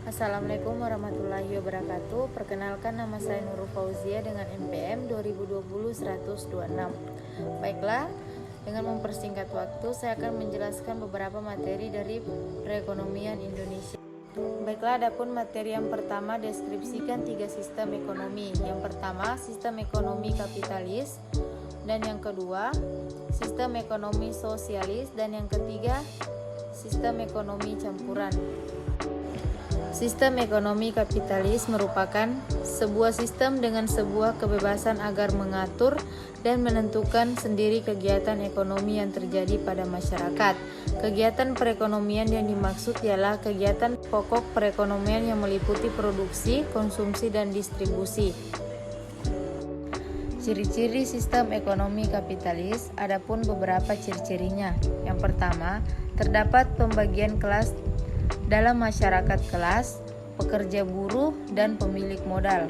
Assalamualaikum warahmatullahi wabarakatuh. Perkenalkan, nama saya Nurul Fauzia dengan NPM 2020-126. Baiklah, dengan mempersingkat waktu, saya akan menjelaskan beberapa materi dari perekonomian Indonesia. Baiklah, adapun materi yang pertama, deskripsikan 3 sistem ekonomi. Yang pertama, sistem ekonomi kapitalis, dan yang kedua, sistem ekonomi sosialis, dan yang ketiga, sistem ekonomi campuran. Sistem ekonomi kapitalis merupakan sebuah sistem dengan sebuah kebebasan agar mengatur dan menentukan sendiri kegiatan ekonomi yang terjadi pada masyarakat. Kegiatan perekonomian yang dimaksud ialah kegiatan pokok perekonomian yang meliputi produksi, konsumsi, dan distribusi. Ciri-ciri sistem ekonomi kapitalis, adapun beberapa ciri-cirinya. Yang pertama, terdapat pembagian kelas dalam masyarakat: kelas pekerja, buruh, dan pemilik modal.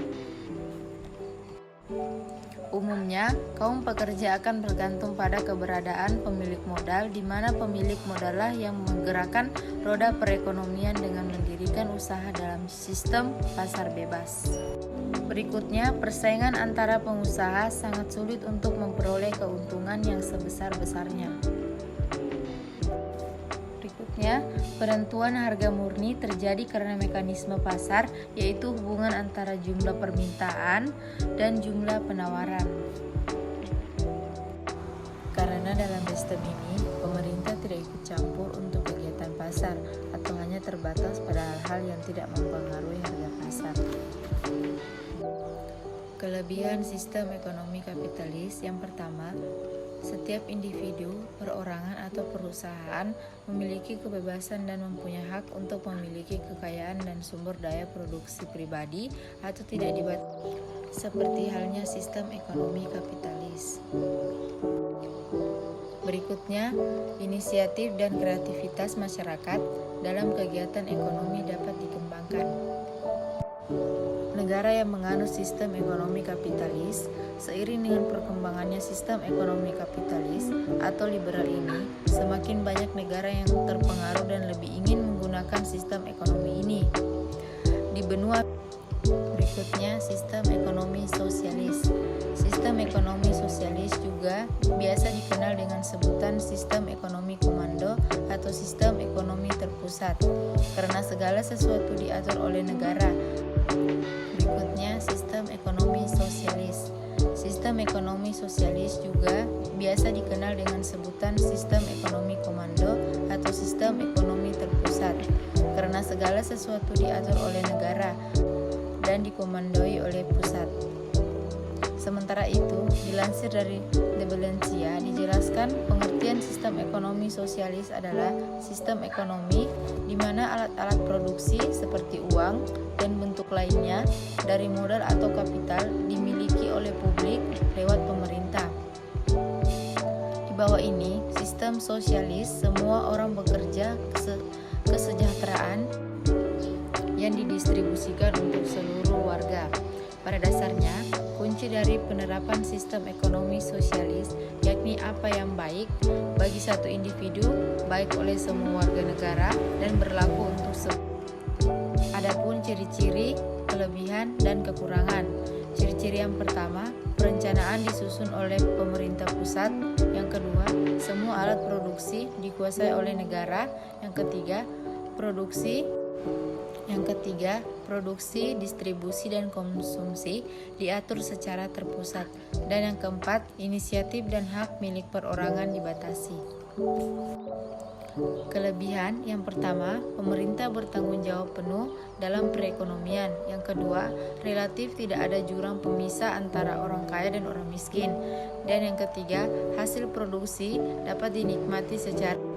Umumnya, kaum pekerja akan bergantung pada keberadaan pemilik modal, di mana pemilik modallah yang menggerakkan roda perekonomian dengan mendirikan usaha dalam sistem pasar bebas. Berikutnya, persaingan antara pengusaha sangat sulit untuk memperoleh keuntungan yang sebesar-besarnya. Berikutnya, penentuan harga murni terjadi karena mekanisme pasar, yaitu hubungan antara jumlah permintaan dan jumlah penawaran. Karena dalam sistem ini, pemerintah tidak ikut campur untuk kegiatan pasar atau hanya terbatas pada hal-hal yang tidak mempengaruhi harga pasar. Kelebihan sistem ekonomi kapitalis, yang pertama, setiap individu, perorangan, atau perusahaan memiliki kebebasan dan mempunyai hak untuk memiliki kekayaan dan sumber daya produksi pribadi atau tidak dibatasi, seperti halnya sistem ekonomi kapitalis. Berikutnya, inisiatif dan kreativitas masyarakat dalam kegiatan ekonomi dapat dikembangkan. Negara yang menganut sistem ekonomi kapitalis, seiring dengan perkembangannya sistem ekonomi kapitalis atau liberal ini, semakin banyak negara yang terpengaruh dan lebih ingin menggunakan sistem ekonomi ini. Di benua berikutnya, sistem ekonomi sosialis. Sistem ekonomi sosialis juga biasa dikenal dengan sebutan sistem ekonomi komando atau sistem ekonomi terpusat, karena segala sesuatu diatur oleh negara. Berikutnya, sistem ekonomi sosialis. Sistem ekonomi sosialis juga biasa dikenal dengan sebutan sistem ekonomi komando atau sistem ekonomi terpusat, karena segala sesuatu diatur oleh negara dan dikomandoi oleh pusat. Sementara itu, dilansir dari The Valencia, dijelaskan pengertian sistem ekonomi sosialis adalah sistem ekonomi di mana alat-alat produksi seperti uang dan bentuk lainnya dari modal atau kapital dimiliki oleh publik lewat pemerintah. Di bawah ini, sistem sosialis, semua orang bekerja kesejahteraan yang didistribusikan untuk seluruh warga. Pada dasarnya, kunci dari penerapan sistem ekonomi sosialis yakni apa yang baik bagi satu individu, baik oleh semua warga negara, dan berlaku untuk semua. Adapun ciri-ciri, kelebihan, dan kekurangan. Ciri-ciri yang pertama, perencanaan disusun oleh pemerintah pusat. Yang kedua, semua alat produksi dikuasai oleh negara. Yang ketiga, produksi, distribusi, dan konsumsi diatur secara terpusat. Dan yang keempat, inisiatif dan hak milik perorangan dibatasi. Kelebihan, yang pertama, pemerintah bertanggung jawab penuh dalam perekonomian. Yang kedua, relatif tidak ada jurang pemisah antara orang kaya dan orang miskin. Dan yang ketiga, hasil produksi dapat dinikmati secara.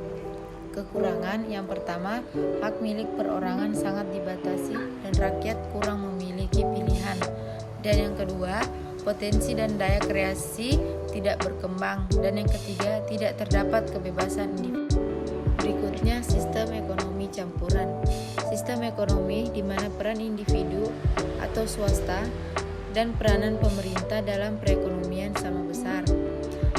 Kekurangan, yang pertama, hak milik perorangan sangat dibatasi dan rakyat kurang memiliki pilihan. Dan yang kedua, potensi dan daya kreasi tidak berkembang. Dan yang ketiga, tidak terdapat kebebasan individu. Berikutnya, sistem ekonomi campuran. Sistem ekonomi di mana peran individu atau swasta dan peranan pemerintah dalam perekonomian sama besar.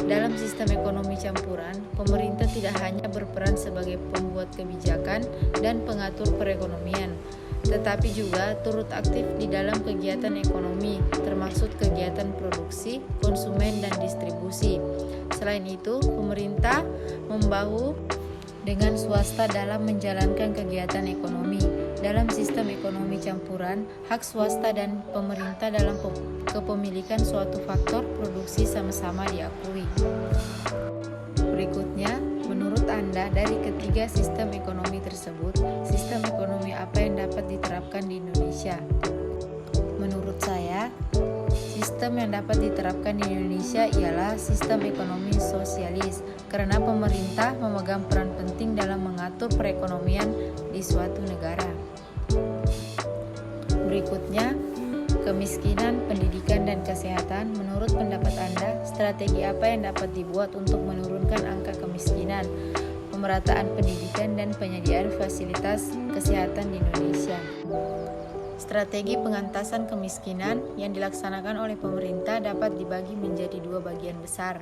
Dalam sistem ekonomi campuran, pemerintah tidak hanya berperan sebagai pembuat kebijakan dan pengatur perekonomian, tetapi juga turut aktif di dalam kegiatan ekonomi, termasuk kegiatan produksi, konsumen, dan distribusi. Selain itu, pemerintah membahu dengan swasta dalam menjalankan kegiatan ekonomi. Dalam sistem ekonomi campuran, hak swasta dan pemerintah dalam kepemilikan suatu faktor produksi sama-sama diakui. Berikutnya, menurut Anda, dari ketiga sistem ekonomi tersebut, sistem ekonomi apa yang dapat diterapkan di Indonesia? Menurut saya, sistem yang dapat diterapkan di Indonesia ialah sistem ekonomi sosialis, karena pemerintah memegang peran penting dalam mengatur perekonomian di suatu negara. Berikutnya, kemiskinan, pendidikan, dan kesehatan. Menurut pendapat Anda, strategi apa yang dapat dibuat untuk menurunkan angka kemiskinan, pemerataan pendidikan, dan penyediaan fasilitas kesehatan di Indonesia? Strategi pengentasan kemiskinan yang dilaksanakan oleh pemerintah dapat dibagi menjadi dua bagian besar.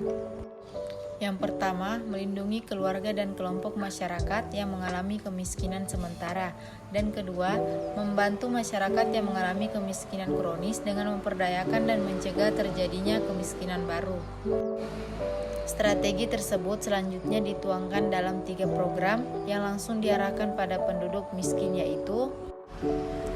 Yang pertama, melindungi keluarga dan kelompok masyarakat yang mengalami kemiskinan sementara. Dan kedua, membantu masyarakat yang mengalami kemiskinan kronis dengan memperdayakan dan mencegah terjadinya kemiskinan baru. Strategi tersebut selanjutnya dituangkan dalam 3 program yang langsung diarahkan pada penduduk miskin, yaitu: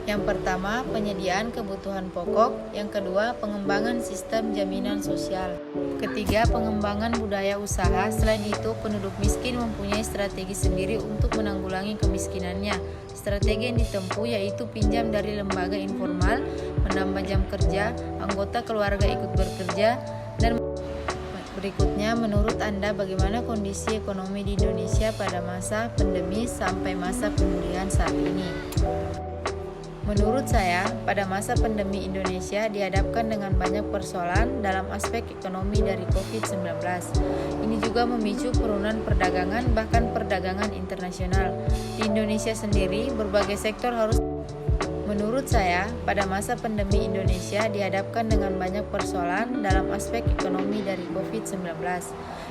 yang pertama, penyediaan kebutuhan pokok. Yang kedua, pengembangan sistem jaminan sosial. Ketiga, pengembangan budaya usaha. Selain itu, penduduk miskin mempunyai strategi sendiri untuk menanggulangi kemiskinannya. Strategi yang ditempuh yaitu pinjam dari lembaga informal, menambah jam kerja, anggota keluarga ikut bekerja, dan berikutnya, menurut Anda bagaimana kondisi ekonomi di Indonesia pada masa pandemi sampai masa pemulihan saat ini? Menurut saya, pada masa pandemi Indonesia dihadapkan dengan banyak persoalan dalam aspek ekonomi dari COVID-19. Ini juga memicu penurunan perdagangan, bahkan perdagangan internasional. Di Indonesia sendiri, berbagai sektor harus. Menurut saya, pada masa pandemi Indonesia dihadapkan dengan banyak persoalan dalam aspek ekonomi dari COVID-19.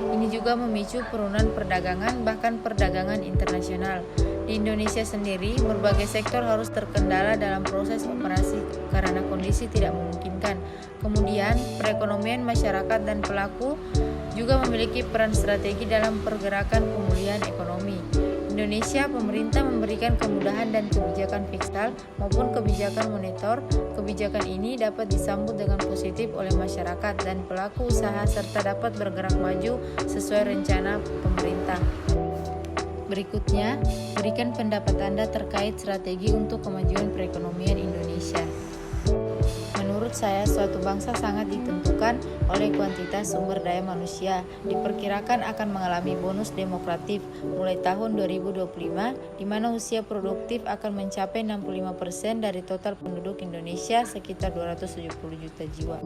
Ini juga memicu penurunan perdagangan, bahkan perdagangan internasional. Di Indonesia sendiri, berbagai sektor harus terkendala dalam proses operasi karena kondisi tidak memungkinkan. Kemudian, perekonomian masyarakat dan pelaku juga memiliki peran strategi dalam pergerakan pemulihan ekonomi. Indonesia, pemerintah memberikan kemudahan dan kebijakan fiskal maupun kebijakan moneter. Kebijakan ini dapat disambut dengan positif oleh masyarakat dan pelaku usaha serta dapat bergerak maju sesuai rencana pemerintah. Berikutnya, berikan pendapat Anda terkait strategi untuk kemajuan perekonomian Indonesia. Menurut saya, suatu bangsa sangat ditentukan oleh kuantitas sumber daya manusia. Diperkirakan akan mengalami bonus demografi mulai tahun 2025, di mana usia produktif akan mencapai 65% dari total penduduk Indonesia, sekitar 270 juta jiwa.